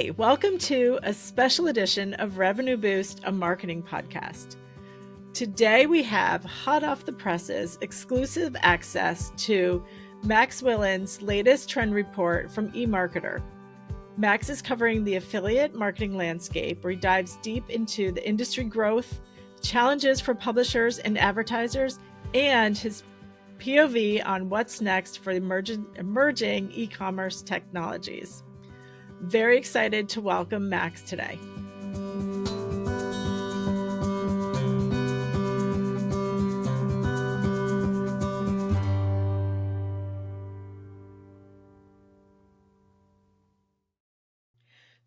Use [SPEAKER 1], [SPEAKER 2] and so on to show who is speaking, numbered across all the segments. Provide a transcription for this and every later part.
[SPEAKER 1] Hey, welcome to a special edition of Revenue Boost, a marketing podcast. Today we have hot off the presses exclusive access to Max Willens' latest trend report from eMarketer. Max is covering the affiliate marketing landscape where he dives deep into the industry growth, challenges for publishers and advertisers, and his POV on what's next for emerging e-commerce technologies. Very excited to welcome Max today.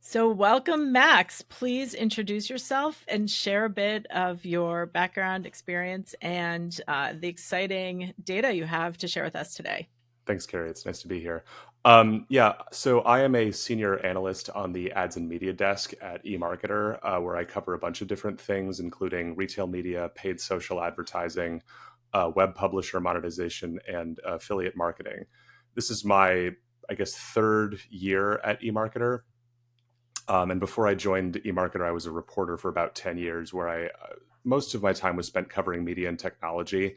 [SPEAKER 1] So welcome, Max. Please introduce yourself and share a bit of your background, experience, and the exciting data you have to share with us today.
[SPEAKER 2] Thanks, Carrie. It's nice to be here. So I am a senior analyst on the ads and media desk at eMarketer, where I cover a bunch of different things, including retail media, paid social advertising, web publisher monetization, and affiliate marketing. This is my, third year at eMarketer. And before I joined eMarketer, I was a reporter for about 10 years, where most of my time was spent covering media and technology.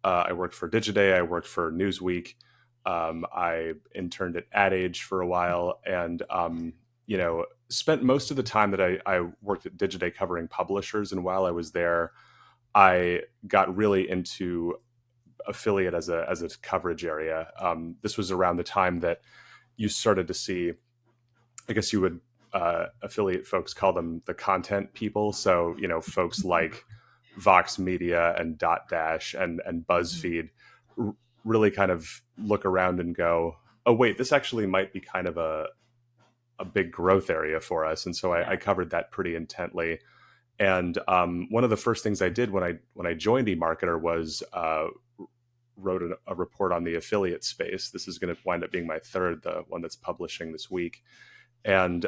[SPEAKER 2] I worked for Digiday, I worked for Newsweek. I interned at Ad Age for a while, and spent most of the time that I worked at Digiday covering publishers. And while I was there, I got really into affiliate as a coverage area. This was around the time that you started to see, I guess you would affiliate folks call them the content people. So folks like Vox Media and Dotdash and BuzzFeed really kind of look around and go, oh, wait, this actually might be kind of a big growth area for us. And so I covered that pretty intently. And one of the first things I did when I joined eMarketer was wrote a report on the affiliate space. This is going to wind up being my third, the one that's publishing this week. And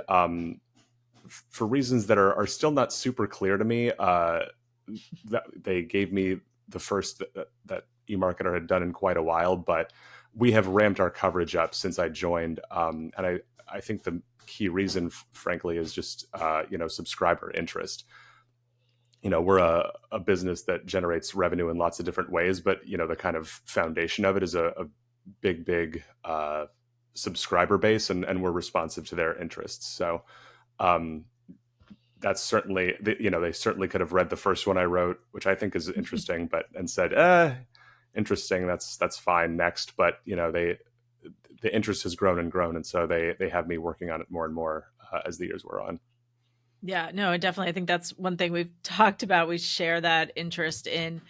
[SPEAKER 2] for reasons that are still not super clear to me, that they gave me the first that eMarketer had done in quite a while, but we have ramped our coverage up since I joined. And I think the key reason, frankly, is just, subscriber interest. We're a business that generates revenue in lots of different ways, but, the kind of foundation of it is a big subscriber base, and we're responsive to their interests. So that's certainly, they certainly could have read the first one I wrote, which I think is interesting, and said, interesting, that's fine, next. But the interest has grown and grown, and so they have me working on it more and more as the years wear on.
[SPEAKER 1] Yeah, no, definitely. I think that's one thing we've talked about. We share that interest in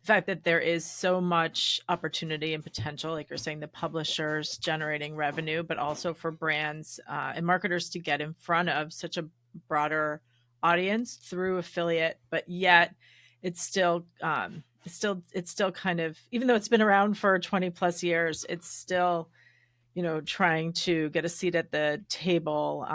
[SPEAKER 1] the fact that there is so much opportunity and potential, like you're saying, the publishers generating revenue, but also for brands and marketers to get in front of such a broader audience through affiliate. But yet it's still kind of, even though it's been around for 20 plus years, it's still trying to get a seat at the table,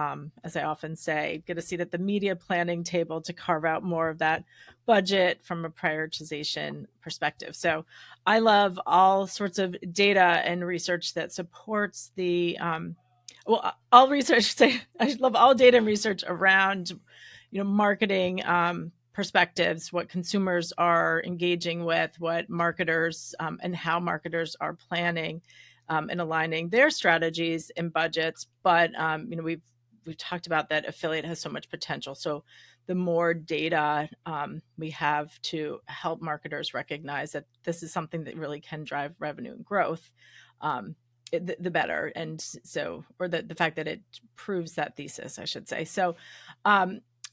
[SPEAKER 1] as I often say, get a seat at the media planning table to carve out more of that budget from a prioritization perspective. So I love all sorts of data and research that supports all research. I love all data and research around, marketing perspectives, what consumers are engaging with, what marketers and how marketers are planning and aligning their strategies and budgets. But we've talked about that affiliate has so much potential. So the more data we have to help marketers recognize that this is something that really can drive revenue and growth, the better. And so, or the fact that it proves that thesis, I should say. So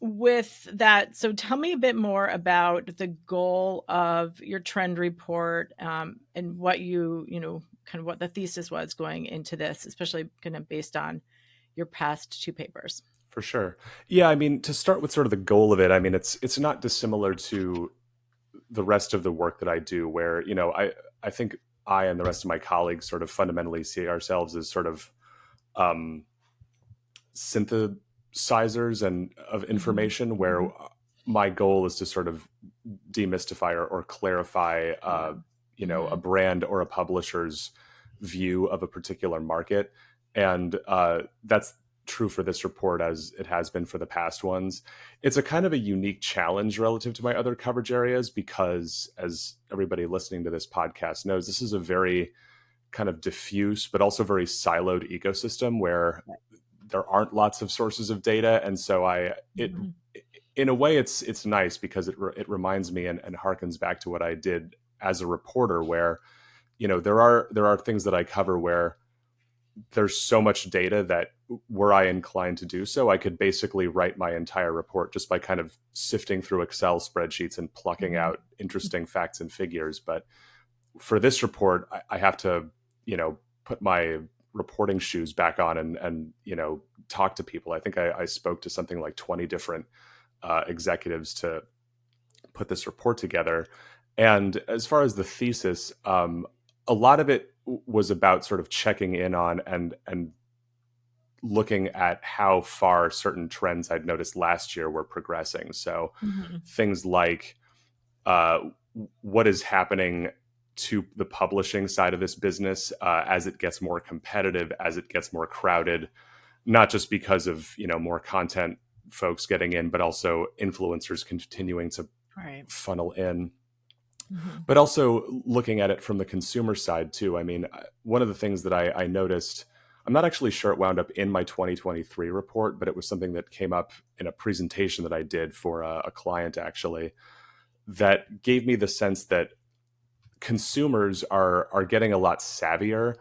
[SPEAKER 1] with that, so tell me a bit more about the goal of your trend report and what kind of what the thesis was going into this, especially kind of based on your past two papers.
[SPEAKER 2] For sure. Yeah, to start with sort of the goal of it, it's not dissimilar to the rest of the work that I do, where, I think I and the rest of my colleagues sort of fundamentally see ourselves as sort of synthesizers and of information, where my goal is to sort of demystify or clarify, a brand or a publisher's view of a particular market. And that's true for this report as it has been for the past ones. It's a kind of a unique challenge relative to my other coverage areas because, as everybody listening to this podcast knows, this is a very kind of diffuse but also very siloed ecosystem where there aren't lots of sources of data. And so it
[SPEAKER 1] Mhm.
[SPEAKER 2] in a way it's nice because it reminds me and harkens back to what I did as a reporter, where there are things that I cover where there's so much data that, were I inclined to do so, I could basically write my entire report just by kind of sifting through Excel spreadsheets and plucking
[SPEAKER 1] Mhm.
[SPEAKER 2] out interesting facts and figures. But for this report, I have to, put my reporting shoes back on and talk to people. I think I spoke to something like 20 different executives to put this report together. And as far as the thesis, a lot of it was about sort of checking in on and looking at how far certain trends I'd noticed last year were progressing. So
[SPEAKER 1] Mhm.
[SPEAKER 2] things like uh, what is happening to the publishing side of this business as it gets more competitive, as it gets more crowded, not just because of more content folks getting in, but also influencers continuing to
[SPEAKER 1] Right.
[SPEAKER 2] funnel in.
[SPEAKER 1] Mhm.
[SPEAKER 2] But also looking at it from the consumer side too. I mean, one of the things that I noticed, I'm not actually sure it wound up in my 2023 report, but it was something that came up in a presentation that I did for a client actually, that gave me the sense that consumers are getting a lot savvier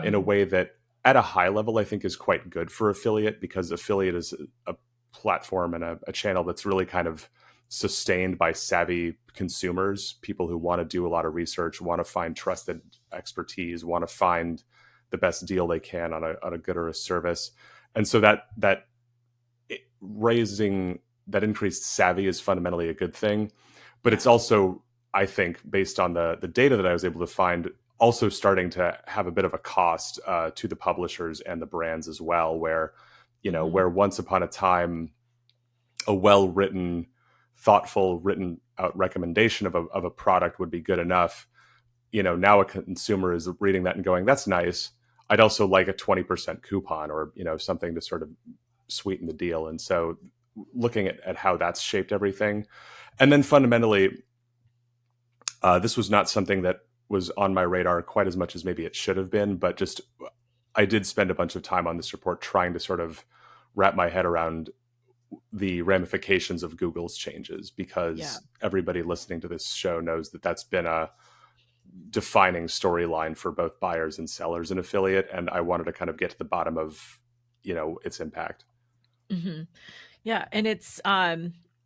[SPEAKER 2] in a
[SPEAKER 1] Mhm.
[SPEAKER 2] way that, at a high level, I think is quite good for affiliate, because affiliate is a platform and a channel that's really kind of sustained by savvy consumers, people who want to do a lot of research, want to find trusted expertise, want to find the best deal they can on a good or a service. And so that raising that increased savvy is fundamentally a good thing. But it's
[SPEAKER 1] Yeah.
[SPEAKER 2] also, I think, based on the data that I was able to find, also starting to have a bit of a cost to the publishers and the brands as well, where
[SPEAKER 1] Mhm.
[SPEAKER 2] where once upon a time a well written, thoughtful, written out recommendation of a product would be good enough. Now a consumer is reading that and going, "That's nice. I'd also like a 20% coupon, or something to sort of sweeten the deal." And so looking at how that's shaped everything. And then fundamentally, this was not something that was on my radar quite as much as maybe it should have been, but just I did spend a bunch of time on this report trying to sort of wrap my head around the ramifications of Google's changes,
[SPEAKER 1] Yeah.
[SPEAKER 2] because everybody listening to this show knows that that's been a defining storyline for both buyers and sellers in affiliate. And I wanted to kind of get to the bottom of its impact.
[SPEAKER 1] Mhm. Yeah, and it's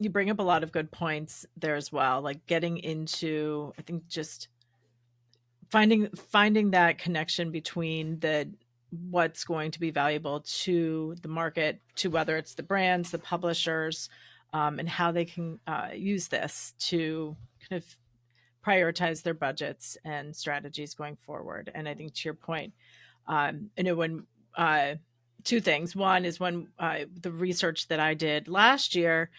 [SPEAKER 1] you bring up a lot of good points there as well, like getting into, I think, just finding that connection between the what's going to be valuable to the market, to whether it's the brands, the publishers, and how they can use this to kind of prioritize their budgets and strategies going forward. And I think, to your point, I know when uh, two things. One is when the research that I did last year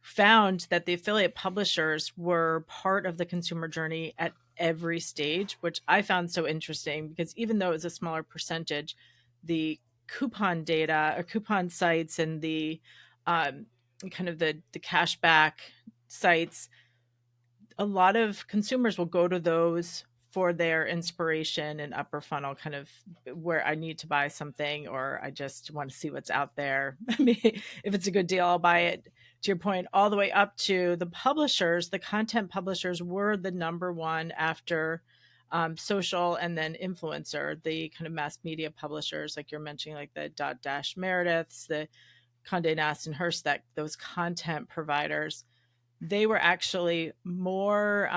[SPEAKER 1] found that the affiliate publishers were part of the consumer journey at every stage, which I found so interesting because even though it was a smaller percentage, the coupon data or coupon sites and the um, kind of the cashback sites, a lot of consumers will go to those for their inspiration and upper funnel, kind of where I need to buy something or I just want to see what's out there. I mean, if it's a good deal, I'll buy it. To your point, all the way up to the publishers, the content publishers were the number one after social and then influencer, the kind of mass media publishers, like you're mentioning, like the Dot Dash Merediths, the Condé Nast and Hearst, that those content providers, they were actually more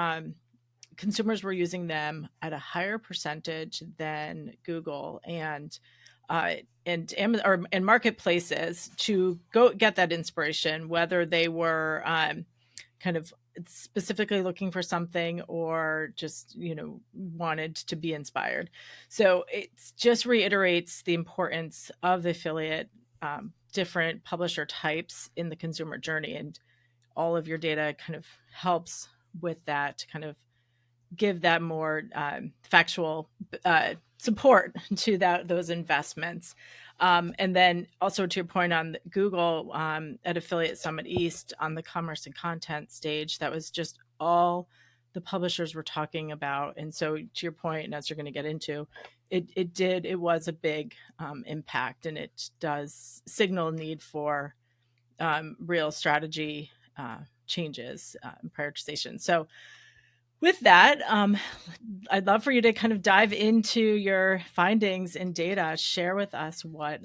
[SPEAKER 1] consumers were using them at a higher percentage than Google uh, and Amazon or and marketplaces to go get that inspiration, whether they were kind of specifically looking for something or just wanted to be inspired. So it just reiterates the importance of the affiliate, different publisher types in the consumer journey, and all of your data kind of helps with that to kind of give that more factual support to those investments. And then also to your point on Google, at Affiliate Summit East on the commerce and content stage, that was just all the publishers were talking about. And so to your point, and as you're going to get into, it was a big impact, and it does signal need for real strategy changes and prioritization. So with that, I'd love for you to kind of dive into your findings and data. Share with us what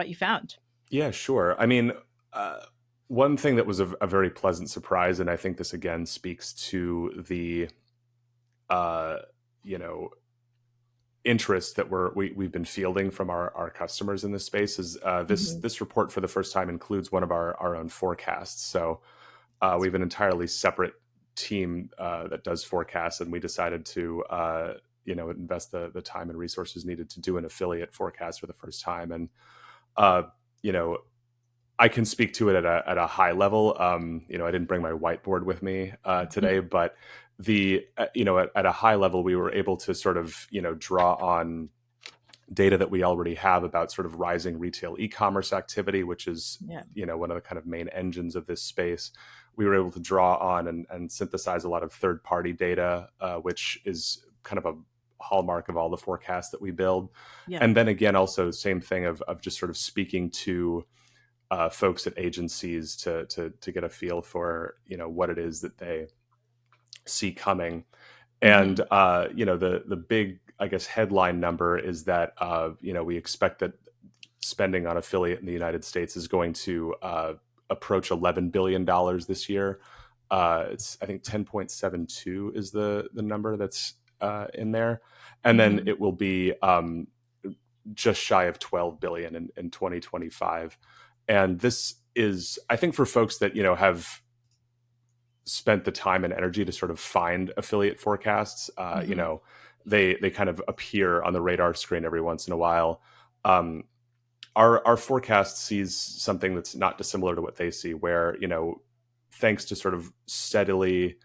[SPEAKER 1] you found.
[SPEAKER 2] Yeah, sure. I mean, uh, one thing that was a very pleasant surprise, and I think this again speaks to the uh, you know interest that we've been fielding from our customers in this space is
[SPEAKER 1] Hmm.
[SPEAKER 2] this report for the first time includes one of our own forecasts. So we have an entirely separate team that does forecasts, and we decided to invest the time and resources needed to do an affiliate forecast for the first time. And uh, you know I can speak to it at a high level. I didn't bring my whiteboard with me today, but at a high level, we were able to sort of draw on data that we already have about sort of rising retail e-commerce activity, which is
[SPEAKER 1] Yeah.
[SPEAKER 2] one of the kind of main engines of this space. We were able to draw on and synthesize a lot of third-party data, which is kind of a hallmark of all the forecasts that we build.
[SPEAKER 1] Yeah.
[SPEAKER 2] And then again, also same thing of just sort of speaking to folks at agencies to get a feel for what it is that they see coming. And
[SPEAKER 1] Hmm.
[SPEAKER 2] the big, I guess, headline number is that we expect that spending on affiliate in the United States is going to approach $11 billion this year. It's I think 10.72 is the number that's in there, and then
[SPEAKER 1] Hmm.
[SPEAKER 2] it will be just shy of 12 billion in 2025. And this is, I think, for folks that have spent the time and energy to sort of find affiliate forecasts.
[SPEAKER 1] Hmm.
[SPEAKER 2] They kind of appear on the radar screen every once in a while. Um, our forecast sees something that's not dissimilar to what they see, where thanks to sort of steadily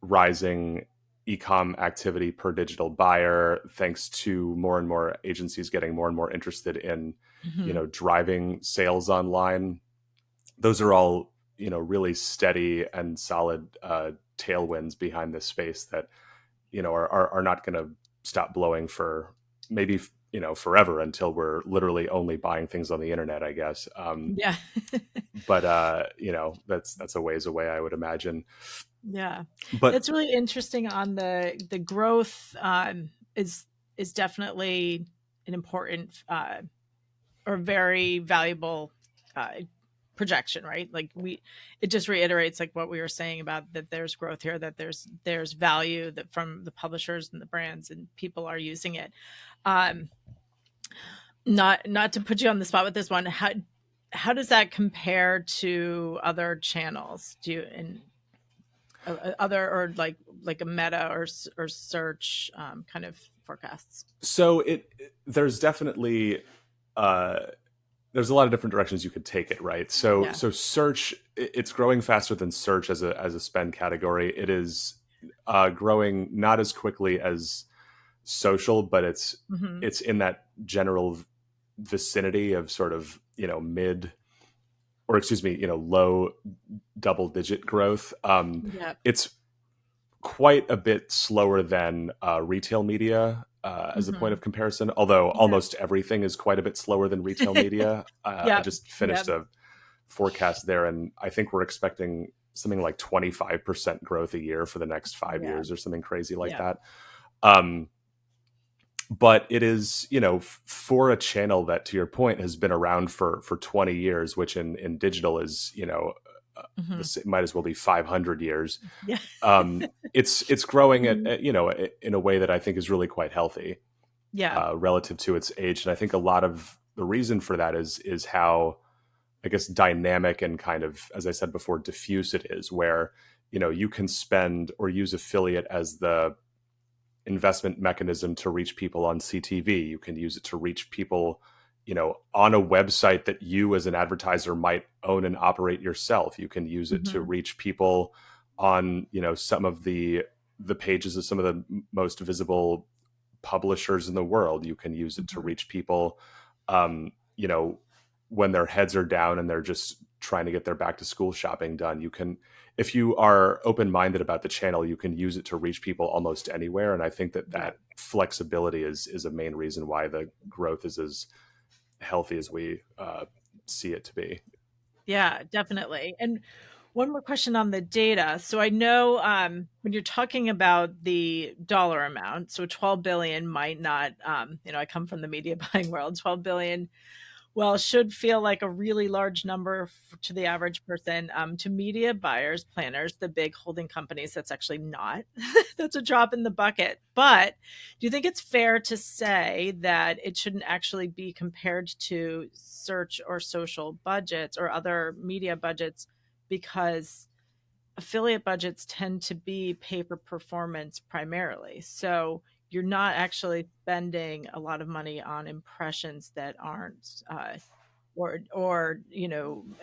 [SPEAKER 2] rising ecom activity per digital buyer, thanks to more and more agencies getting more and more interested in
[SPEAKER 1] Hmm.
[SPEAKER 2] driving sales online. Those are all really steady and solid tailwinds behind this space that are not going to stop blowing for maybe forever, until we're literally only buying things on the internet, I guess.
[SPEAKER 1] Yeah.
[SPEAKER 2] But that's a ways away, I would imagine.
[SPEAKER 1] Yeah.
[SPEAKER 2] But
[SPEAKER 1] That's really interesting on the growth is definitely an important or very valuable uh, projection, right? Like it just reiterates like what we were saying about that there's growth here, that there's value that from the publishers and the brands and people are using it. Um, not to put you on the spot with this one, how does that compare to other channels? Do you in other or like a meta or search kind of forecasts?
[SPEAKER 2] so there's definitely uh, there's a lot of different directions you could take it, right? So
[SPEAKER 1] Yeah.
[SPEAKER 2] so search, it's growing faster than search as a spend category. It is growing not as quickly as social, but
[SPEAKER 1] Hmm.
[SPEAKER 2] it's in that general vicinity of sort of mid, or excuse me, low double digit growth.
[SPEAKER 1] Yeah.
[SPEAKER 2] It's quite a bit slower than retail media as a point
[SPEAKER 1] Hmm.
[SPEAKER 2] of comparison, although
[SPEAKER 1] Yeah.
[SPEAKER 2] almost everything is quite a bit slower than retail media. I
[SPEAKER 1] Yep.
[SPEAKER 2] just finished
[SPEAKER 1] Yep.
[SPEAKER 2] a forecast there, and I think we're expecting something like 25% growth a year for the next five
[SPEAKER 1] Yeah.
[SPEAKER 2] years or something crazy like
[SPEAKER 1] Yeah.
[SPEAKER 2] that. Um, but it is, for a channel that, to your point, has been around for 20 years, which in digital is,
[SPEAKER 1] Hmm.
[SPEAKER 2] this, it might as well be 500 years.
[SPEAKER 1] Yeah.
[SPEAKER 2] It's growing at,
[SPEAKER 1] Mhm.
[SPEAKER 2] in a way that I think is really quite healthy
[SPEAKER 1] Yeah.
[SPEAKER 2] relative to its age. And I think a lot of the reason for that is how, I guess, dynamic and kind of, as I said before, diffuse it is, where you can spend or use affiliate as the investment mechanism to reach people on CTV. You can use it to reach people, on a website that you as an advertiser might own and operate yourself. You can use it to
[SPEAKER 1] Hmm.
[SPEAKER 2] reach people on, some of the pages of some of the most visible publishers in the world. You can use it to
[SPEAKER 1] Hmm.
[SPEAKER 2] reach people, you know, when their heads are down and they're just trying to get their back to school shopping done, you can, if you are open minded about the channel, you can use it to reach people almost anywhere. And I think that
[SPEAKER 1] Yeah.
[SPEAKER 2] that flexibility is a main reason why the growth is as healthy as we see it to be.
[SPEAKER 1] Yeah, definitely. And one more question on the data. So I know when you're talking about the dollar amount, so 12 billion might not, I come from the media buying world, 12 billion, well, should feel like a really large number to the average person. To media buyers, planners, the big holding companies, that's actually not. That's a drop in the bucket. But do you think it's fair to say that it shouldn't actually be compared to search or social budgets or other media budgets because affiliate budgets tend to be pay for performance primarily? So you're not actually spending a lot of money on impressions that aren't or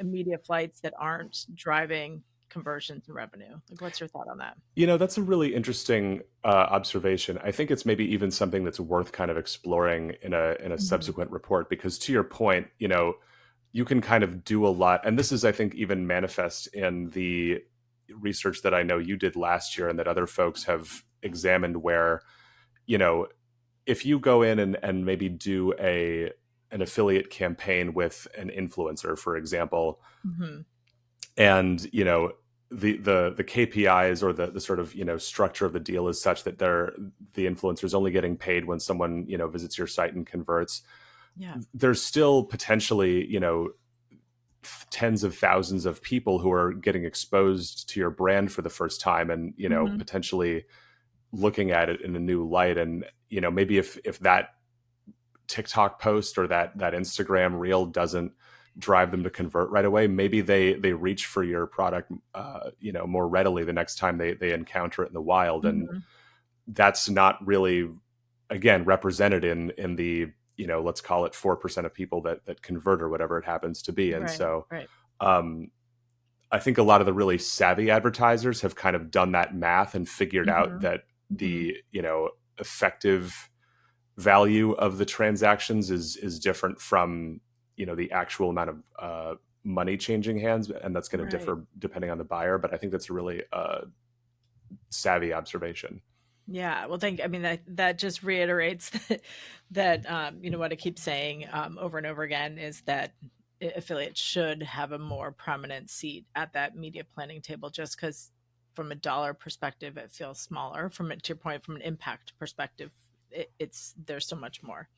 [SPEAKER 1] media flights that aren't driving conversions and revenue. Like, what's your thought on that?
[SPEAKER 2] That's a really interesting observation. I think it's maybe even something that's worth kind of exploring in a
[SPEAKER 1] Mhm.
[SPEAKER 2] subsequent report, because to your point, you can kind of do a lot. And this is, I think, even manifest in the research that I know you did last year and that other folks have examined, where, you know, if you go in and maybe do an affiliate campaign with an influencer, for example,
[SPEAKER 1] Mhm.
[SPEAKER 2] and the KPIs or the sort of structure of the deal is such that the influencer is only getting paid when someone visits your site and converts.
[SPEAKER 1] Yeah.
[SPEAKER 2] There's still potentially tens of thousands of people who are getting exposed to your brand for the first time, and
[SPEAKER 1] Mhm.
[SPEAKER 2] potentially looking at it in a new light. And maybe if that TikTok post or that Instagram reel doesn't drive them to convert right away, maybe they reach for your product more readily the next time they encounter it in the wild. And
[SPEAKER 1] Mhm.
[SPEAKER 2] that's not really, again, represented in the let's call it 4% of people that convert, or whatever it happens to be. And
[SPEAKER 1] Right,
[SPEAKER 2] so
[SPEAKER 1] right.
[SPEAKER 2] um I think a lot of the really savvy advertisers have kind of done that math and figured out
[SPEAKER 1] Mhm.
[SPEAKER 2] that
[SPEAKER 1] Mhm.
[SPEAKER 2] the effective value of the transactions is different from the actual amount of money changing hands, and that's going to
[SPEAKER 1] Right.
[SPEAKER 2] differ depending on the buyer. But I think that's a really savvy observation.
[SPEAKER 1] Yeah, well, I mean, that just reiterates that, what I keep saying, over and over again is that affiliates should have a more prominent seat at that media planning table, just because from a dollar perspective, it feels smaller. To your point, from an impact perspective, it's there's so much more.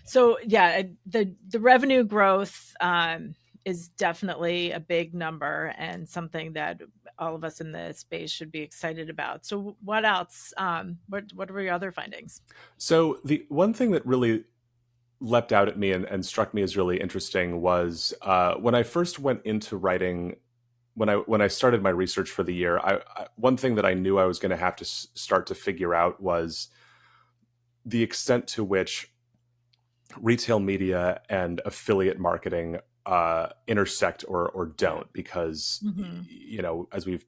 [SPEAKER 1] So yeah, the revenue growth is definitely a big number and something that all of us in the space should be excited about. So what else? What were your other findings?
[SPEAKER 2] So the one thing that really leapt out at me and struck me as really interesting was when I first went into writing. When I started my research for the year, one thing that I knew I was going to have to start to figure out was the extent to which retail media and affiliate marketing intersect or
[SPEAKER 1] Yeah.
[SPEAKER 2] don't. Because
[SPEAKER 1] Hmm.
[SPEAKER 2] as we've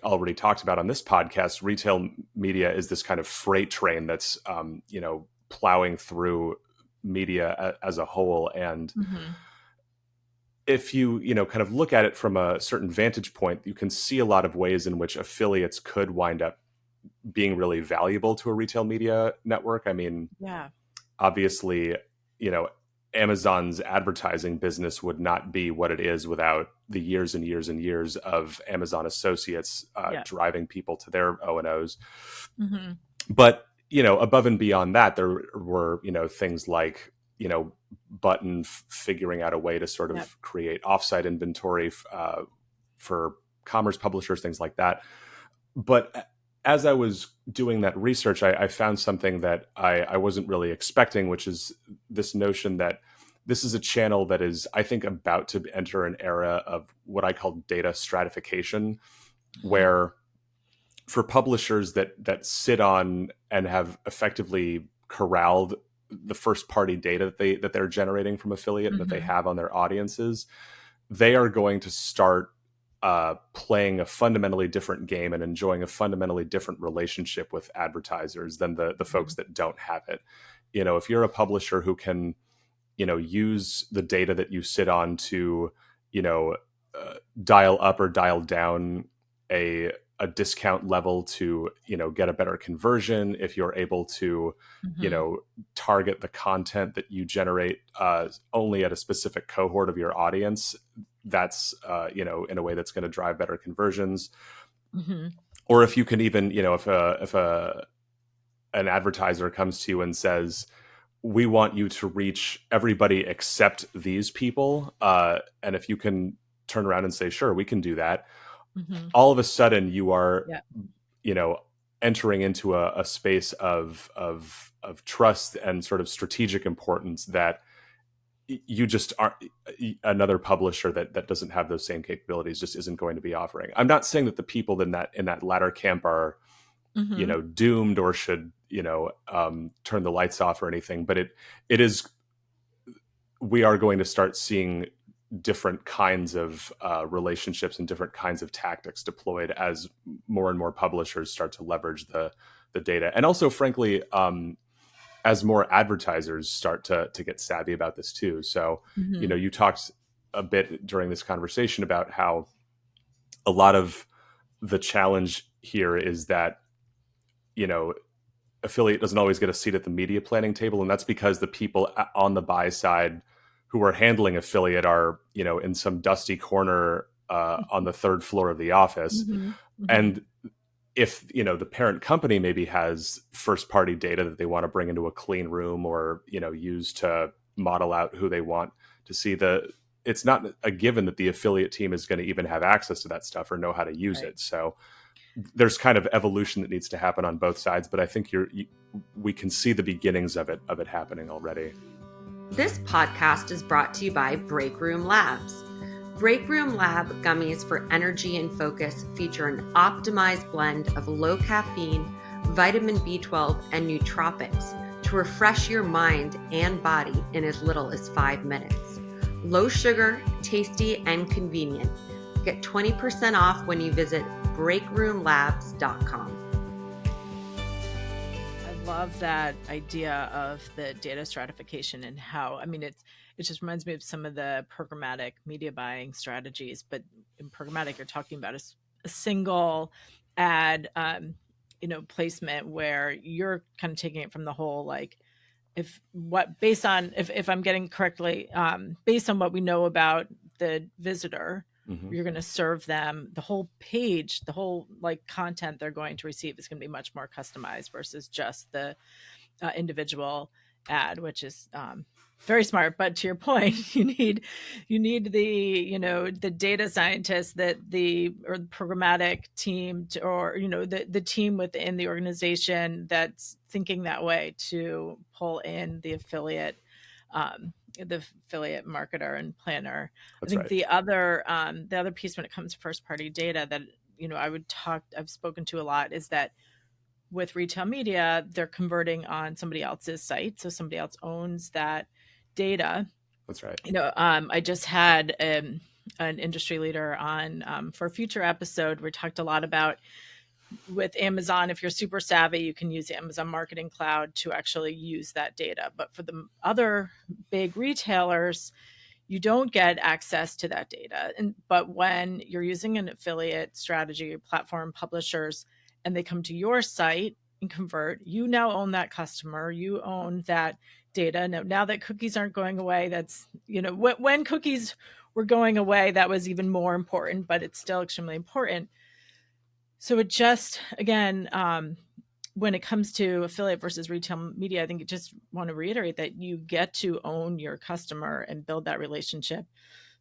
[SPEAKER 2] already talked about on this podcast, retail media is this kind of freight train that's plowing through media as a whole. And
[SPEAKER 1] Hmm.
[SPEAKER 2] if you kind of look at it from a certain vantage point, you can see a lot of ways in which affiliates could wind up being really valuable to a retail media network. I mean,
[SPEAKER 1] Yeah.
[SPEAKER 2] obviously, you know, Amazon's advertising business would not be what it is without the years and years and years of Amazon associates
[SPEAKER 1] Yeah.
[SPEAKER 2] driving people to their O&Os.
[SPEAKER 1] Hmm.
[SPEAKER 2] But, above and beyond that, there were, things like, Button figuring out a way to sort
[SPEAKER 1] Yeah.
[SPEAKER 2] of create offsite inventory for commerce publishers, things like that. But as I was doing that research, I found something that I wasn't really expecting, which is this notion that this is a channel that is, I think, about to enter an era of what I call data stratification,
[SPEAKER 1] Hmm.
[SPEAKER 2] where for publishers that sit on and have effectively corralled the first party data that they're generating from affiliate and that they
[SPEAKER 1] Hmm.
[SPEAKER 2] have on their audiences, they are going to start playing a fundamentally different game and enjoying a fundamentally different relationship with advertisers than the folks that don't have it. If you're a publisher who can use the data that you sit on to, you know, dial up or dial down a discount level to, get a better conversion. If you're able to,
[SPEAKER 1] Hmm.
[SPEAKER 2] target the content that you generate only at a specific cohort of your audience, that's, in a way that's going to drive better conversions.
[SPEAKER 1] Hmm.
[SPEAKER 2] Or if you can even, if an advertiser comes to you and says, we want you to reach everybody except these people. And if you can turn around and say, sure, we can do that,
[SPEAKER 1] Hmm.
[SPEAKER 2] all of a sudden you are,
[SPEAKER 1] Yeah.
[SPEAKER 2] you know, entering into a space of trust and sort of strategic importance that you just aren't. Another publisher that doesn't have those same capabilities just isn't going to be offering. I'm not saying that the people in that latter camp are,
[SPEAKER 1] Hmm.
[SPEAKER 2] doomed or should, turn the lights off or anything, but it is, we are going to start seeing different kinds of relationships and different kinds of tactics deployed as more and more publishers start to leverage the data, and also, frankly, as more advertisers start to get savvy about this too. So,
[SPEAKER 1] Hmm.
[SPEAKER 2] you talked a bit during this conversation about how a lot of the challenge here is that, you know affiliate doesn't always get a seat at the media planning table, and that's because the people on the buy side who are handling affiliate are, in some dusty corner on the third floor of the office.
[SPEAKER 1] Hmm. Hmm.
[SPEAKER 2] And if, the parent company maybe has first party data that they want to bring into a clean room, or, use to model out who they want to see, it's not a given that the affiliate team is going to even have access to that stuff or know how to use
[SPEAKER 1] Right.
[SPEAKER 2] it. So there's kind of evolution that needs to happen on both sides, but I think we can see the beginnings of it happening already.
[SPEAKER 3] This podcast is brought to you by Break Room Labs. Break Room Lab gummies for energy and focus feature an optimized blend of low caffeine, vitamin B12, and nootropics to refresh your mind and body in as little as 5 minutes. Low sugar, tasty, and convenient. Get 20% off when you visit breakroomlabs.com.
[SPEAKER 1] I love that idea of the data stratification and how, I mean, it just reminds me of some of the programmatic media buying strategies. But in programmatic, you're talking about a single ad, placement where you're kind of taking it from the whole, like, if what based on if I'm getting correctly, based on what we know about the visitor,
[SPEAKER 2] Hmm.
[SPEAKER 1] you're going to serve them the whole page, the whole like content they're going to receive is going to be much more customized versus just the individual ad, which is very smart. But to your point, you need the the data scientists that or the programmatic team or the team within the organization that's thinking that way to pull in the affiliate marketer and planner. I
[SPEAKER 2] That's
[SPEAKER 1] think
[SPEAKER 2] right.
[SPEAKER 1] the other piece when it comes to first party data that I've spoken to a lot is that with retail media, they're converting on somebody else's site. So somebody else owns that data.
[SPEAKER 2] That's right.
[SPEAKER 1] I just had an industry leader on for a future episode. We talked a lot about with Amazon. If you're super savvy, you can use the Amazon Marketing Cloud to actually use that data. But for the other big retailers, you don't get access to that data. But when you're using an affiliate strategy platform, publishers, and they come to your site and convert, you now own that customer. You own that data. Now that cookies aren't going away, that's, when cookies were going away, that was even more important, but it's still extremely important. So it just, again, when it comes to affiliate versus retail media, I think I just want to reiterate that you get to own your customer and build that relationship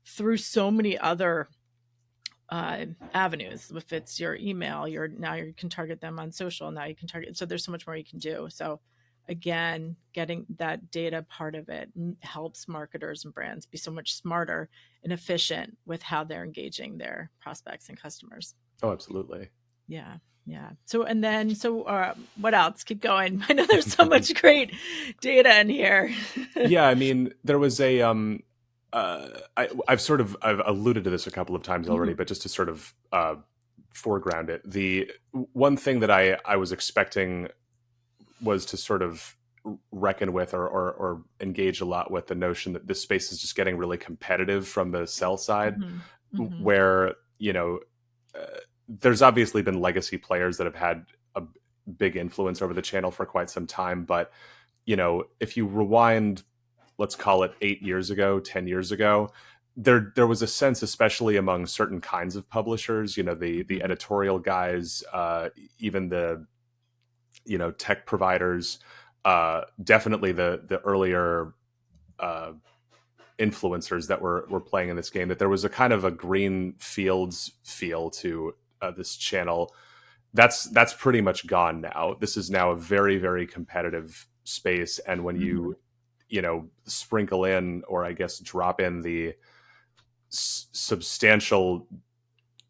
[SPEAKER 1] through so many other avenues. If it's your email, now you can target them on social. Now you can target. So there's so much more you can do. So again, getting that data part of it helps marketers and brands be so much smarter and efficient with how they're engaging their prospects and customers.
[SPEAKER 2] Oh, absolutely.
[SPEAKER 1] Yeah. Yeah. So what else? Keep going. I know there's so much great data in here.
[SPEAKER 2] Yeah, I mean, there was a I've alluded to this a couple of times already,
[SPEAKER 1] Mhm.
[SPEAKER 2] but just to sort of foreground it, the one thing that I was expecting was to sort of reckon with or engage a lot with the notion that this space is just getting really competitive from the sell side,
[SPEAKER 1] Hmm. Hmm.
[SPEAKER 2] where, there's obviously been legacy players that have had a big influence over the channel for quite some time. But, if you rewind, let's call it 8 years ago, 10 years ago, there was a sense, especially among certain kinds of publishers, the
[SPEAKER 1] Hmm.
[SPEAKER 2] editorial guys, even the, tech providers, definitely the earlier uh, influencers that were playing in this game, that there was a kind of a green fields feel to this channel. That's pretty much gone now. This is now a very, very competitive space, and when
[SPEAKER 1] Hmm.
[SPEAKER 2] you sprinkle in, or I guess drop in, the substantial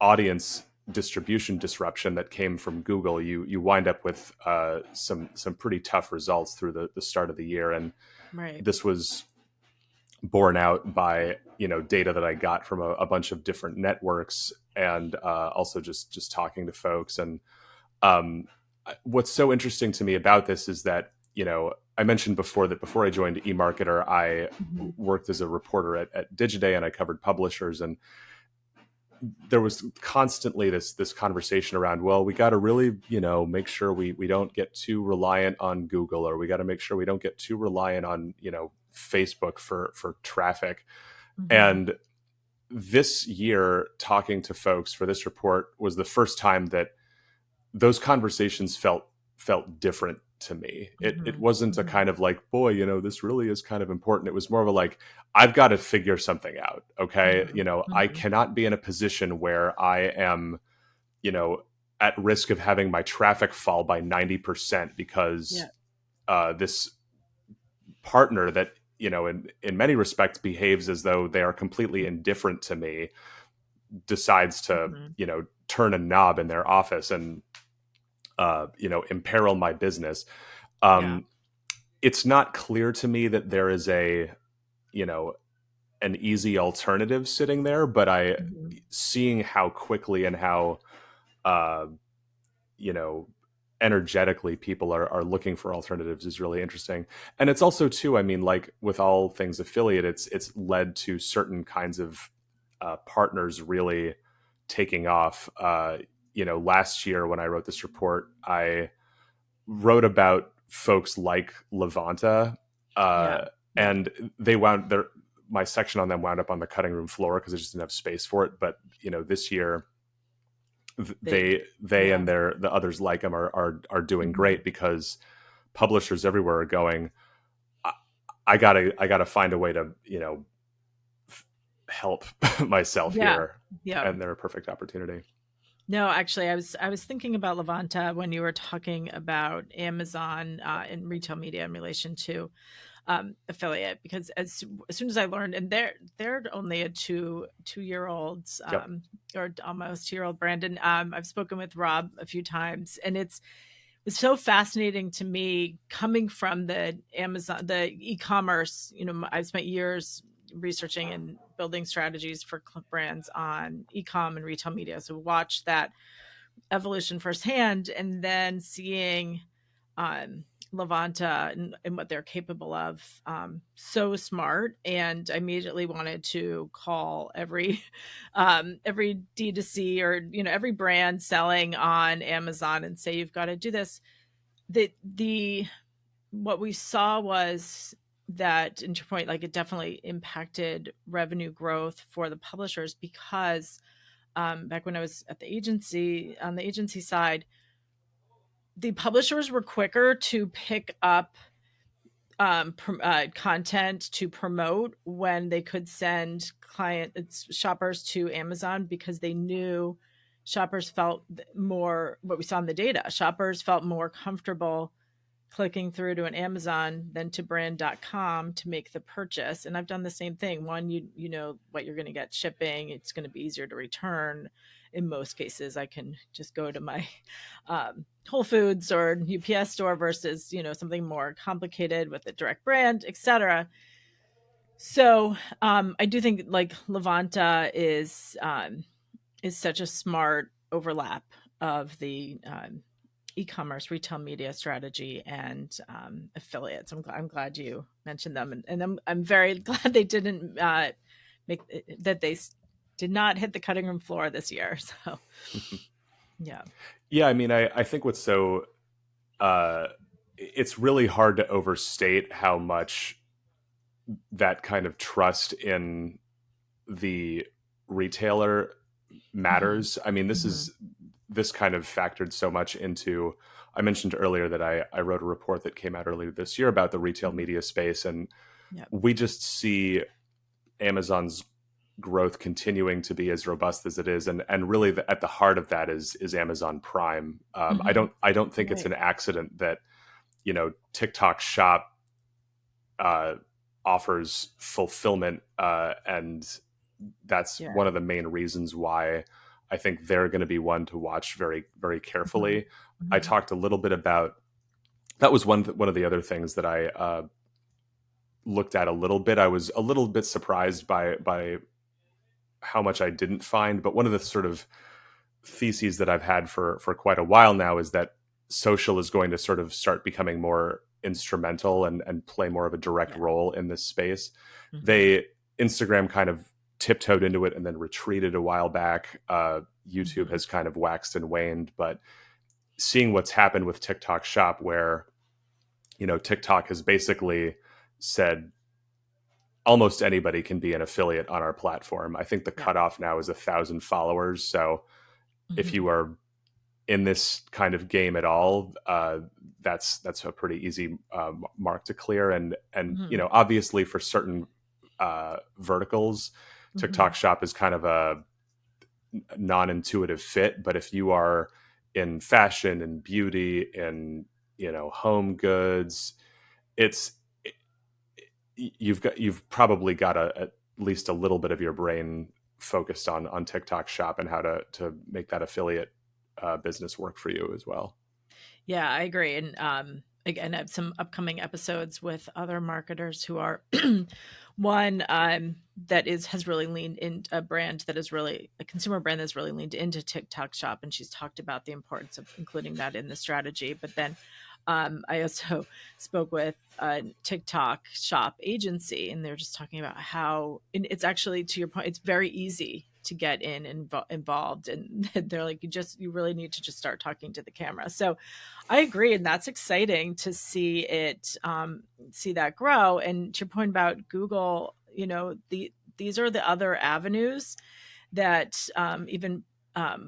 [SPEAKER 2] audience distribution disruption that came from Google, you wind up with some pretty tough results through the start of the year. And
[SPEAKER 1] Right.
[SPEAKER 2] this was borne out by data that I got from a bunch of different networks, and also just talking to folks. And um, what's so interesting to me about this is that I mentioned before that before I joined eMarketer, I
[SPEAKER 1] Hmm.
[SPEAKER 2] worked as a reporter at Digiday, and I covered publishers. And there was constantly this conversation around, well, we got to really make sure we don't get too reliant on Google, or we got to make sure we don't get too reliant on Facebook for traffic.
[SPEAKER 1] Hmm.
[SPEAKER 2] And this year, talking to folks for this report was the first time that those conversations felt different to me. It
[SPEAKER 1] Hmm.
[SPEAKER 2] wasn't a
[SPEAKER 1] Hmm.
[SPEAKER 2] kind of like, boy, this really is kind of important. It was more of a like, I've got to figure something out. Okay.
[SPEAKER 1] Hmm.
[SPEAKER 2] I
[SPEAKER 1] Hmm.
[SPEAKER 2] cannot be in a position where I am, you know, at risk of having my traffic fall by 90% because
[SPEAKER 1] Yeah.
[SPEAKER 2] this partner that, in many respects behaves as though they are completely indifferent to me, decides to,
[SPEAKER 1] Hmm.
[SPEAKER 2] turn a knob in their office and, imperil my business.
[SPEAKER 1] Yeah.
[SPEAKER 2] Um, it's not clear to me that there is you know, an easy alternative sitting there, but
[SPEAKER 1] Hmm.
[SPEAKER 2] seeing how quickly and how, uh, you know, energetically people are looking for alternatives is really interesting. And it's also too, I mean, like with all things affiliate, it's led to certain kinds of partners really taking off. Last year when I wrote this report, I wrote about folks like Levanta, uh,
[SPEAKER 1] Yeah. Yeah.
[SPEAKER 2] and they wound their my section on them wound up on the cutting room floor because I just didn't have space for it. But this year,
[SPEAKER 1] They.
[SPEAKER 2] they
[SPEAKER 1] Yeah.
[SPEAKER 2] and the others like them are doing
[SPEAKER 1] Hmm.
[SPEAKER 2] great, because publishers everywhere are going, I, I gotta find a way to help myself
[SPEAKER 1] Yeah.
[SPEAKER 2] here,
[SPEAKER 1] Yeah.
[SPEAKER 2] and they're a perfect opportunity.
[SPEAKER 1] No, actually, I was thinking about Levanta when you were talking about Amazon and retail media in relation to affiliate, because as soon as I learned, and they're only a two-year old,
[SPEAKER 2] Yep.
[SPEAKER 1] or almost 2-year old brand, and I've spoken with Rob a few times, and it's so fascinating to me coming from the Amazon, the e-commerce. I've spent years researching and building strategies for brands on e-com and retail media. So watch that evolution firsthand, and then seeing Levanta and what they're capable of. So smart. And I immediately wanted to call every D2C, or, every brand selling on Amazon, and say, you've got to do this. The what we saw was that, and to your point, like, it definitely impacted revenue growth for the publishers, because back when I was at the agency, on the agency side, the publishers were quicker to pick up content to promote when they could send shoppers to Amazon, because they knew shoppers felt more, what we saw in the data, shoppers felt more comfortable clicking through to an Amazon than to brand.com to make the purchase. And I've done the same thing. One, you know what you're going to get shipping. It's going to be easier to return. In most cases, I can just go to my Whole Foods or UPS store versus, something more complicated with a direct brand, etc. So I do think, like, Levanta is such a smart overlap of the e-commerce, retail media strategy, and affiliates. I'm glad you mentioned them, and I'm very glad they didn't make that they did not hit the cutting room floor this year. So yeah.
[SPEAKER 2] Yeah, I mean, I think what's so it's really hard to overstate how much that kind of trust in the retailer
[SPEAKER 1] Hmm.
[SPEAKER 2] matters. I mean,
[SPEAKER 1] Hmm.
[SPEAKER 2] this kind of factored so much into. I mentioned earlier that I wrote a report that came out earlier this year about the retail
[SPEAKER 1] Hmm.
[SPEAKER 2] media space, and
[SPEAKER 1] Yep.
[SPEAKER 2] we just see Amazon's growth continuing to be as robust as it is, and really at the heart of that is Amazon Prime.
[SPEAKER 1] Hmm.
[SPEAKER 2] I don't think it's
[SPEAKER 1] Right.
[SPEAKER 2] an accident that TikTok Shop uh, offers fulfillment, and that's
[SPEAKER 1] Yeah.
[SPEAKER 2] one of the main reasons why I think they're going to be one to watch very, very
[SPEAKER 1] Hmm.
[SPEAKER 2] carefully. I
[SPEAKER 1] Hmm.
[SPEAKER 2] talked a little bit about that was one of the other things that I looked at a little bit. I was a little bit surprised by how much I didn't find, but one of the sort of theses that I've had for quite a while now is that social is going to sort of start becoming more instrumental and play more of a direct
[SPEAKER 1] Yeah.
[SPEAKER 2] role in this space.
[SPEAKER 1] Hmm.
[SPEAKER 2] They Instagram kind of tiptoed into it and then retreated a while back. YouTube
[SPEAKER 1] Hmm.
[SPEAKER 2] has kind of waxed and waned, but seeing what's happened with TikTok Shop, where TikTok has basically said almost anybody can be an affiliate on our platform. I think the
[SPEAKER 1] Yeah.
[SPEAKER 2] cutoff now is 1,000 followers. So if
[SPEAKER 1] Hmm.
[SPEAKER 2] you are in this kind of game at all, that's a pretty easy mark to clear. And
[SPEAKER 1] Hmm.
[SPEAKER 2] obviously for certain verticals, TikTok
[SPEAKER 1] Hmm.
[SPEAKER 2] Shop is kind of a non-intuitive fit. But if you are in fashion and beauty and home goods, it's you've probably got at least a little bit of your brain focused on TikTok Shop and how to make that affiliate business work for you as well.
[SPEAKER 1] Yeah, I agree. And again, I have some upcoming episodes with other marketers who are one that has really leaned in a brand that is really a consumer brand that's really leaned into TikTok Shop, and she's talked about the importance of including that in the strategy. But then I also spoke with a TikTok Shop agency, and they're just talking about how and it's actually, to your point, it's very easy to get in and involved, and they're like, you really need to just start talking to the camera. So I agree, and that's exciting to see it see that grow. And to your point about Google, these are the other avenues that even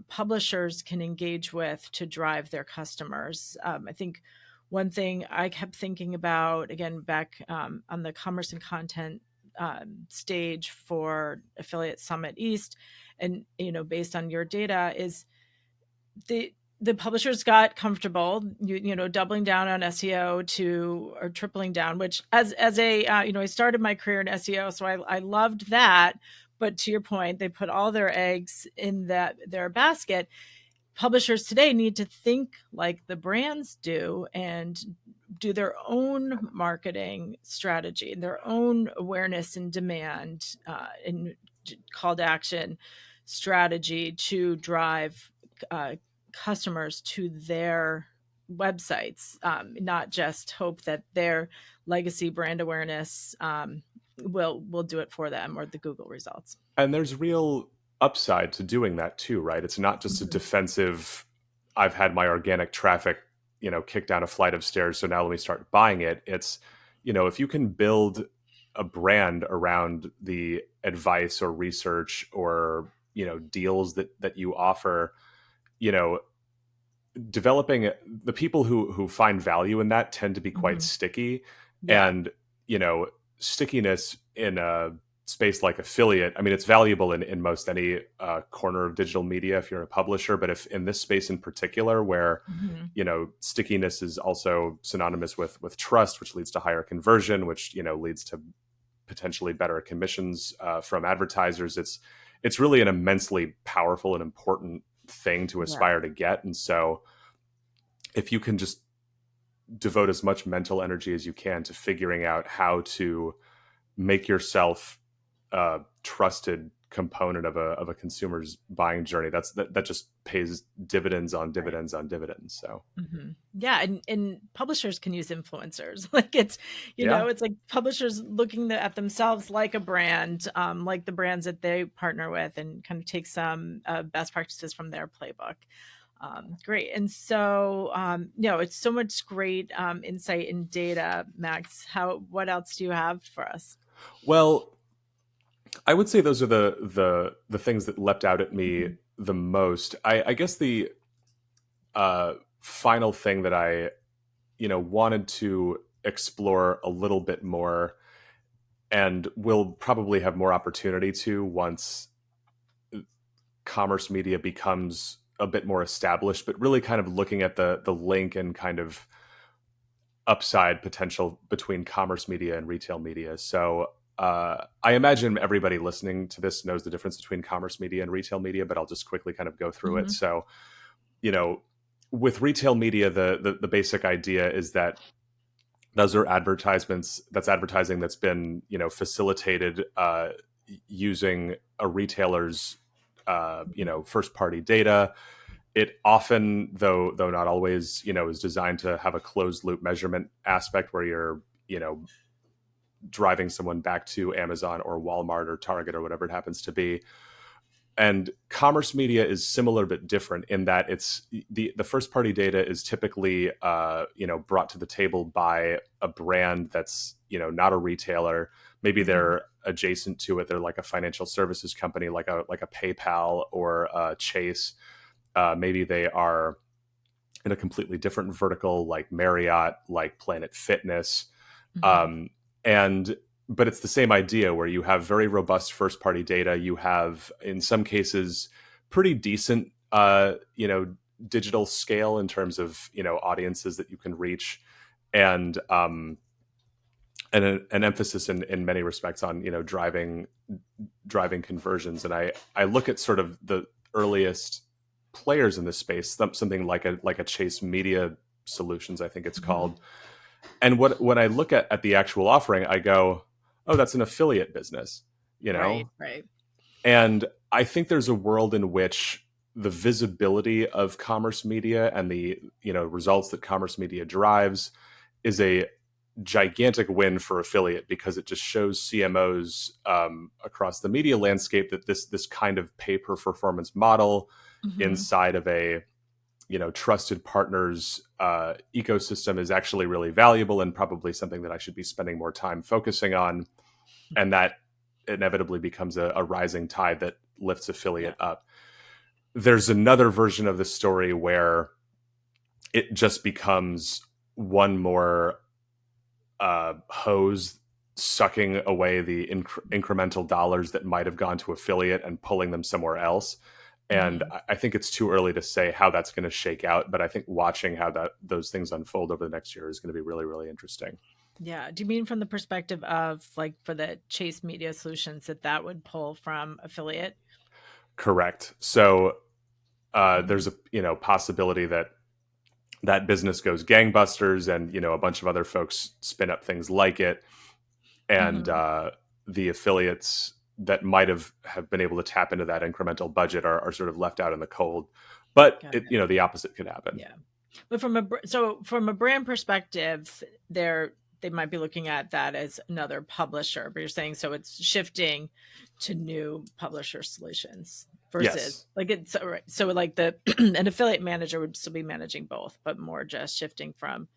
[SPEAKER 1] publishers can engage with to drive their customers. I think one thing I kept thinking about, again, back on the commerce and content stage for Affiliate Summit East, and based on your data, is the publishers got comfortable, doubling down on SEO or tripling down, which as a I started my career in SEO, so I loved that. But to your point, they put all their eggs in their basket. Publishers today need to think like the brands do and do their own marketing strategy and their own awareness and demand and call to action strategy to drive uh, customers to their websites, not just hope that their legacy brand awareness will do it for them, or the Google results.
[SPEAKER 2] And there's real upside to doing that too, right? It's not just a
[SPEAKER 1] Mhm.
[SPEAKER 2] defensive, I've had my organic traffic, kick down a flight of stairs, so now let me start buying it. It's, if you can build a brand around the advice or research or, deals that you offer, you know, developing the people who find value in that tend to be quite
[SPEAKER 1] Mhm.
[SPEAKER 2] sticky.
[SPEAKER 1] Yeah.
[SPEAKER 2] And stickiness in a space like affiliate, I mean, it's valuable in most any corner of digital media if you're a publisher, but if in this space in particular where
[SPEAKER 1] Mhm.
[SPEAKER 2] stickiness is also synonymous with trust, which leads to higher conversion, which leads to potentially better commissions from advertisers, it's really an immensely powerful and important thing to
[SPEAKER 1] Yeah.
[SPEAKER 2] aspire to get. And so if you can just devote as much mental energy as you can to figuring out how to make yourself a trusted component of a consumer's buying journey. That just pays dividends on
[SPEAKER 1] Right.
[SPEAKER 2] dividends on dividends. So
[SPEAKER 1] Yeah, and publishers can use influencers. Like it's,
[SPEAKER 2] yeah.
[SPEAKER 1] it's like publishers looking at themselves like a brand, like the brands that they partner with, and kind of take some best practices from their playbook. Great. And so, it's so much great insight and data, Max. What else do you have for us?
[SPEAKER 2] Well, I would say those are the things that leapt out at me
[SPEAKER 1] Mhm.
[SPEAKER 2] the most. I guess the final thing that I wanted to explore a little bit more, and will probably have more opportunity to once commerce media becomes a bit more established, but really kind of looking at the link and kind of upside potential between commerce media and retail media. So I imagine everybody listening to this knows the difference between commerce media and retail media, but I'll just quickly kind of go through it.
[SPEAKER 1] Mhm.
[SPEAKER 2] So, you know, with retail media, the basic idea is that those are advertisements. That's advertising that's been facilitated using a retailer's first party data. It often, though not always, is designed to have a closed loop measurement aspect where you're driving someone back to Amazon or Walmart or Target or whatever it happens to be. And commerce media is similar but different in that it's the first party data is typically brought to the table by a brand that's not a retailer. Maybe
[SPEAKER 1] Mhm.
[SPEAKER 2] they're adjacent to it. They're like a financial services company, like a PayPal or a Chase. Maybe they are in a completely different vertical, like Marriott, like Planet Fitness.
[SPEAKER 1] Mhm.
[SPEAKER 2] Um, and but it's the same idea where you have very robust first party data. You have, in some cases, pretty decent, digital scale in terms of audiences that you can reach, and an emphasis in many respects on driving conversions. And I look at sort of the earliest players in this space, something like a Chase Media Solutions, I think it's
[SPEAKER 1] Mhm.
[SPEAKER 2] called. And when I look at the actual offering, I go, oh, that's an affiliate business, you
[SPEAKER 1] Right,
[SPEAKER 2] know?
[SPEAKER 1] right.
[SPEAKER 2] And I think there's a world in which the visibility of commerce media and the results that commerce media drives is a gigantic win for affiliate, because it just shows CMOs across the media landscape that this kind of pay per performance model
[SPEAKER 1] Mhm.
[SPEAKER 2] inside of a trusted partners ecosystem is actually really valuable, and probably something that I should be spending more time focusing on. And that inevitably becomes a rising tide that lifts
[SPEAKER 1] Yeah.
[SPEAKER 2] affiliate up. There's another version of the story where it just becomes one more hose sucking away the incremental dollars that might have gone to affiliate and pulling them somewhere else. And
[SPEAKER 1] Mhm.
[SPEAKER 2] I think it's too early to say how that's going to shake out, but I think watching how those things unfold over the next year is going to be really, really interesting.
[SPEAKER 1] Yeah. Do you mean from the perspective of like for the Chase Media Solutions that would pull from affiliate?
[SPEAKER 2] Correct. So there's
[SPEAKER 1] Mhm.
[SPEAKER 2] a possibility that that business goes gangbusters, and a bunch of other folks spin up things like it, and
[SPEAKER 1] Mhm.
[SPEAKER 2] the affiliates that might have been able to tap into that incremental budget are sort of left out in the cold. But
[SPEAKER 1] Got it.
[SPEAKER 2] the opposite could happen.
[SPEAKER 1] Yeah. But from a brand perspective, they might be looking at that as another publisher, but you're saying so it's shifting to new publisher solutions versus
[SPEAKER 2] Yes.
[SPEAKER 1] like it's so, right. So like the an affiliate manager would still be managing both, but more just shifting from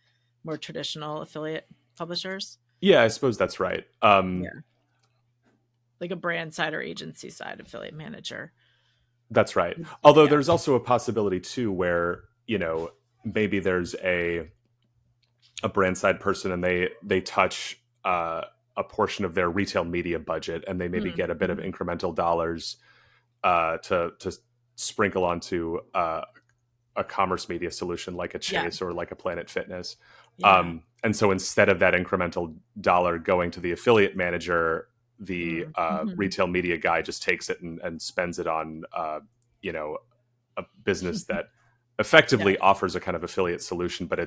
[SPEAKER 1] more traditional affiliate publishers.
[SPEAKER 2] Yeah, I suppose that's right.
[SPEAKER 1] Yeah. Like a brand side or agency side affiliate manager.
[SPEAKER 2] That's right. Although
[SPEAKER 1] Yeah.
[SPEAKER 2] there's also a possibility too where, maybe there's a brand side person, and they touch a portion of their retail media budget, and they maybe get a bit of
[SPEAKER 1] Mm-hmm.
[SPEAKER 2] incremental dollars to sprinkle onto a commerce media solution like a
[SPEAKER 1] Yeah.
[SPEAKER 2] Chase or like a Planet Fitness.
[SPEAKER 1] Yeah.
[SPEAKER 2] And so instead of that incremental dollar going to the affiliate manager, the
[SPEAKER 1] Mm-hmm.
[SPEAKER 2] retail media guy just takes it and spends it on you know a business that
[SPEAKER 1] Yeah.
[SPEAKER 2] effectively offers a kind of affiliate solution, but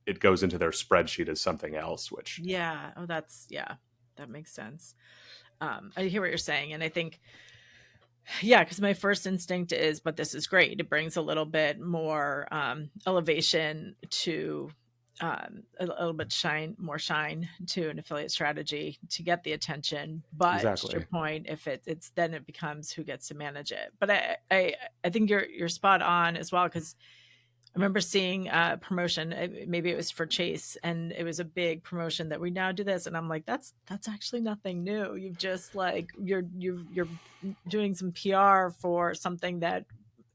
[SPEAKER 2] it goes into their spreadsheet as something else, which
[SPEAKER 1] Yeah. Oh, yeah, that makes sense. I hear what you're saying. And I think Yeah, because my first instinct is, but this is great. It brings a little bit more elevation to a little bit more shine to an affiliate strategy to get the attention. But to your
[SPEAKER 2] Exactly.
[SPEAKER 1] point, if it's then it becomes who gets to manage it. But I think you're spot on as well, because I remember seeing a promotion, maybe it was for Chase, and it was a big promotion that we now do this, and I'm like, that's actually nothing new. You've just like you're doing some PR for something that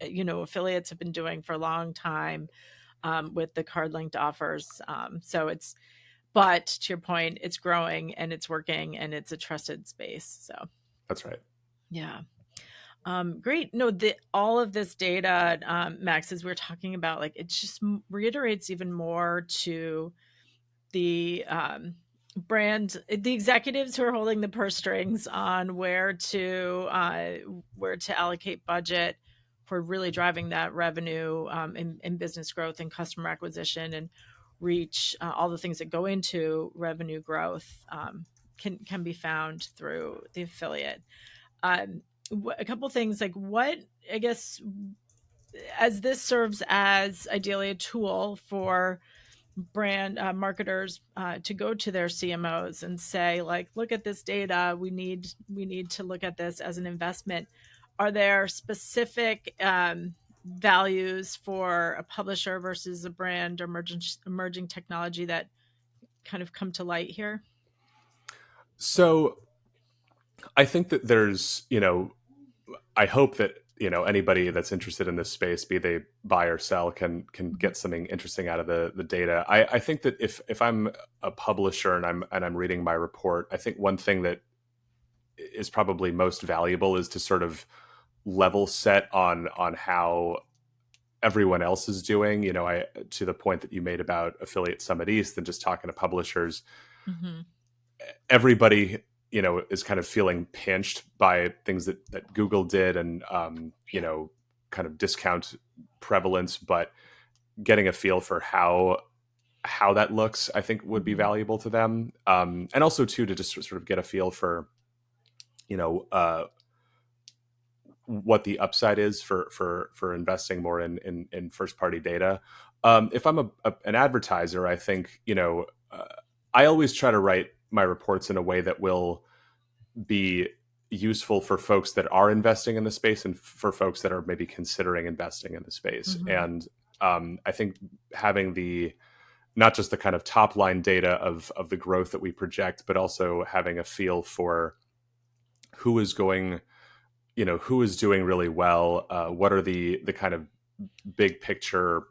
[SPEAKER 1] affiliates have been doing for a long time, with the card linked offers. So it's, but to your point, it's growing and it's working and it's a trusted space. So
[SPEAKER 2] That's right.
[SPEAKER 1] yeah. Great. No, all of this data, Max, as we're talking about, like it just reiterates even more to the the executives who are holding the purse strings on where to allocate budget for really driving that revenue, and business growth and customer acquisition and reach, all the things that go into revenue growth, can be found through the affiliate. Um, a couple things, like what, I guess, as this serves as ideally a tool for brand marketers to go to their CMOs and say, like, look at this data, we need to look at this as an investment. Are there specific values for a publisher versus a brand or emerging technology that kind of come to light here?
[SPEAKER 2] So I think that there's, I hope that anybody that's interested in this space, be they buy or sell, can get something interesting out of the data. I think that if I'm a publisher and I'm reading my report, I think one thing that is probably most valuable is to sort of level set on how everyone else is doing. I to the point that you made about Affiliate Summit East and just talking to publishers,
[SPEAKER 1] Mm-hmm.
[SPEAKER 2] everybody is kind of feeling pinched by things that Google did, and kind of discount prevalence, but getting a feel for how that looks, I think, would be
[SPEAKER 1] Mm-hmm.
[SPEAKER 2] valuable to them, and also too to just sort of get a feel for you know uh, what the upside is for investing more in first party data. If I'm an advertiser, I think I always try to write my reports in a way that will be useful for folks that are investing in the space and for folks that are maybe considering investing in the space.
[SPEAKER 1] Mm-hmm.
[SPEAKER 2] And I think having the not just the kind of top line data of the growth that we project, but also having a feel for who is going, who is doing really well, what are the kind of big picture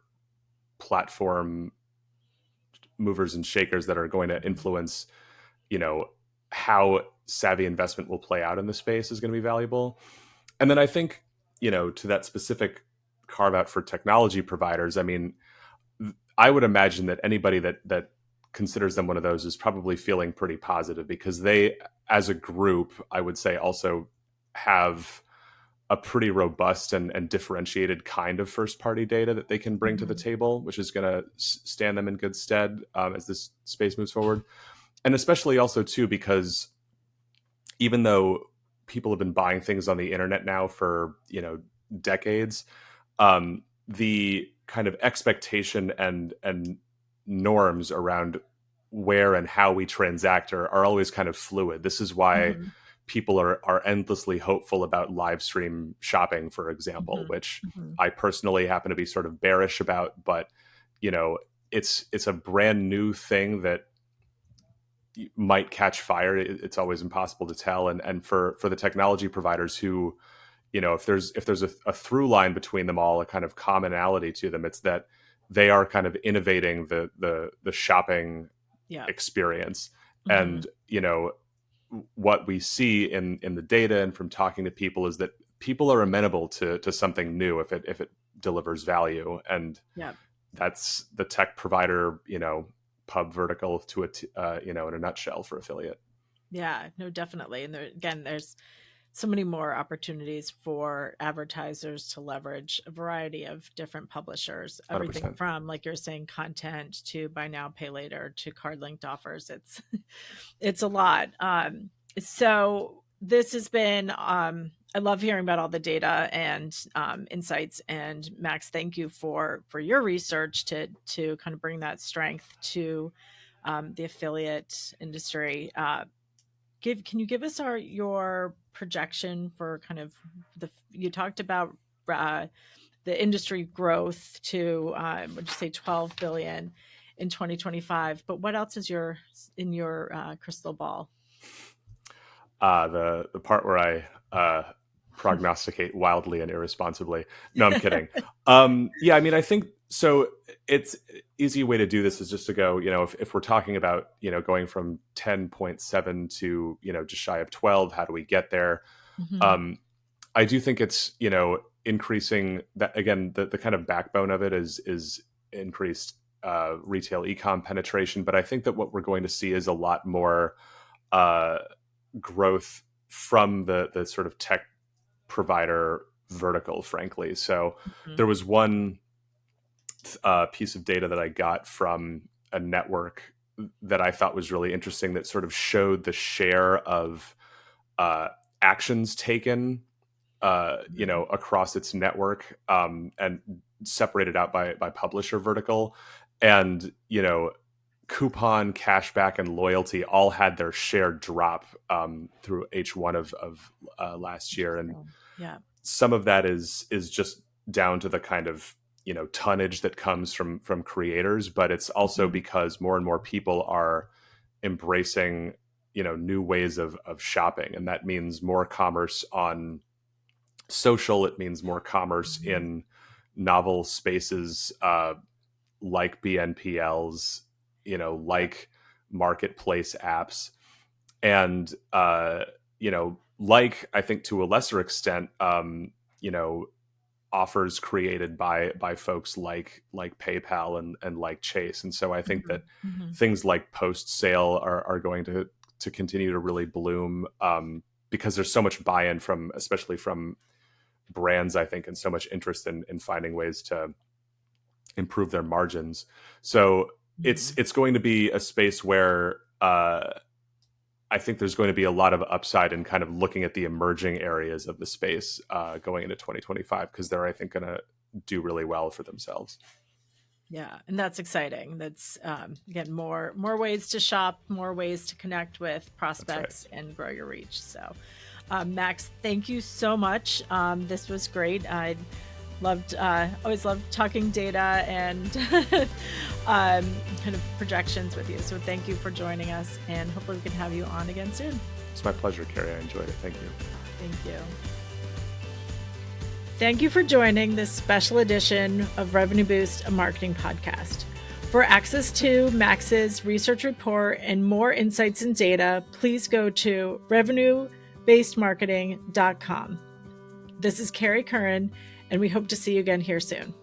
[SPEAKER 2] platform movers and shakers that are going to influence, you know, how savvy investment will play out in the space is going to be valuable. And then I think, to that specific carve out for technology providers, I mean, I would imagine that anybody that considers them one of those is probably feeling pretty positive, because they, as a group, I would say also have a pretty robust and differentiated kind of first party data that they can bring to the
[SPEAKER 1] Mm-hmm.
[SPEAKER 2] table, which is going to stand them in good stead as this space moves forward. And especially also too, because even though people have been buying things on the internet now for decades, the kind of expectation and norms around where and how we transact are always kind of fluid. This is why
[SPEAKER 1] Mm-hmm.
[SPEAKER 2] people are endlessly hopeful about live stream shopping, for example,
[SPEAKER 1] Mm-hmm.
[SPEAKER 2] which
[SPEAKER 1] Mm-hmm.
[SPEAKER 2] I personally happen to be sort of bearish about. But you know, it's a brand new thing that might catch fire. It's always impossible to tell. And for the technology providers who, if there's a through line between them all, a kind of commonality to them, it's that they are kind of innovating the shopping
[SPEAKER 1] Yeah.
[SPEAKER 2] experience.
[SPEAKER 1] Mm-hmm.
[SPEAKER 2] And what we see in the data and from talking to people is that people are amenable to something new if it delivers value. And
[SPEAKER 1] Yeah.
[SPEAKER 2] that's the tech provider pub vertical to in a nutshell for affiliate.
[SPEAKER 1] Yeah, no, definitely. And again, there's so many more opportunities for advertisers to leverage a variety of different publishers, everything
[SPEAKER 2] 100%.
[SPEAKER 1] from, like you're saying, content to buy now, pay later to card linked offers. It's it's a lot. So this has been I love hearing about all the data and insights. And Max, thank you for your research to kind of bring that strength to the affiliate industry. Can you give us your projection for kind of you talked about uh, the industry growth to would you say 12 billion in 2025, but what else is in your crystal ball?
[SPEAKER 2] The part where I prognosticate wildly and irresponsibly. No, I'm kidding. Yeah, I mean, I think so. It's easy way to do this is just to go, if we're talking about, going from 10.7 to, just shy of 12, how do we get there?
[SPEAKER 1] Mhm.
[SPEAKER 2] I do think it's, increasing that again, the kind of backbone of it is increased retail e-com penetration. But I think that what we're going to see is a lot more uh, growth from the sort of tech provider vertical, frankly. So
[SPEAKER 1] Mhm.
[SPEAKER 2] there was one piece of data that I got from a network that I thought was really interesting that sort of showed the share of uh, actions taken,
[SPEAKER 1] Mhm.
[SPEAKER 2] across its network, and separated out by publisher vertical. And, coupon, cashback, and loyalty all had their share drop through H1 of last year. And
[SPEAKER 1] Interesting. Yeah.
[SPEAKER 2] some of that is just down to the kind of tonnage that comes from creators, but it's also
[SPEAKER 1] Mhm.
[SPEAKER 2] because more and more people are embracing new ways of shopping, and that means more commerce on social. It means more commerce
[SPEAKER 1] Mhm.
[SPEAKER 2] in novel spaces, like BNPLs, like marketplace apps, and like, I think to a lesser extent, offers created by folks like PayPal and like Chase. And so I think
[SPEAKER 1] Mhm.
[SPEAKER 2] that
[SPEAKER 1] Mhm.
[SPEAKER 2] things like post sale are going to continue to really bloom, because there's so much buy-in from, especially from brands, I think, and so much interest in finding ways to improve their margins. So it's
[SPEAKER 1] Mhm.
[SPEAKER 2] it's going to be a space where I think there's going to be a lot of upside in kind of looking at the emerging areas of the space going into 2025, because they're, I think, going to do really well for themselves.
[SPEAKER 1] Yeah, and that's exciting. That's again more ways to shop, more ways to connect with
[SPEAKER 2] That's right.
[SPEAKER 1] prospects and grow your reach. So, Max, thank you so much. This was great. I loved always loved talking data and kind of projections with you. So, thank you for joining us, and hopefully we can have you on again soon.
[SPEAKER 2] It's my pleasure, Carrie. I enjoyed it. Thank you.
[SPEAKER 1] Thank you. Thank you for joining this special edition of Revenue Boost, a marketing podcast. For access to Max's research report and more insights and data, please go to revenuebasedmarketing.com. This is Carrie Curran, and we hope to see you again here soon.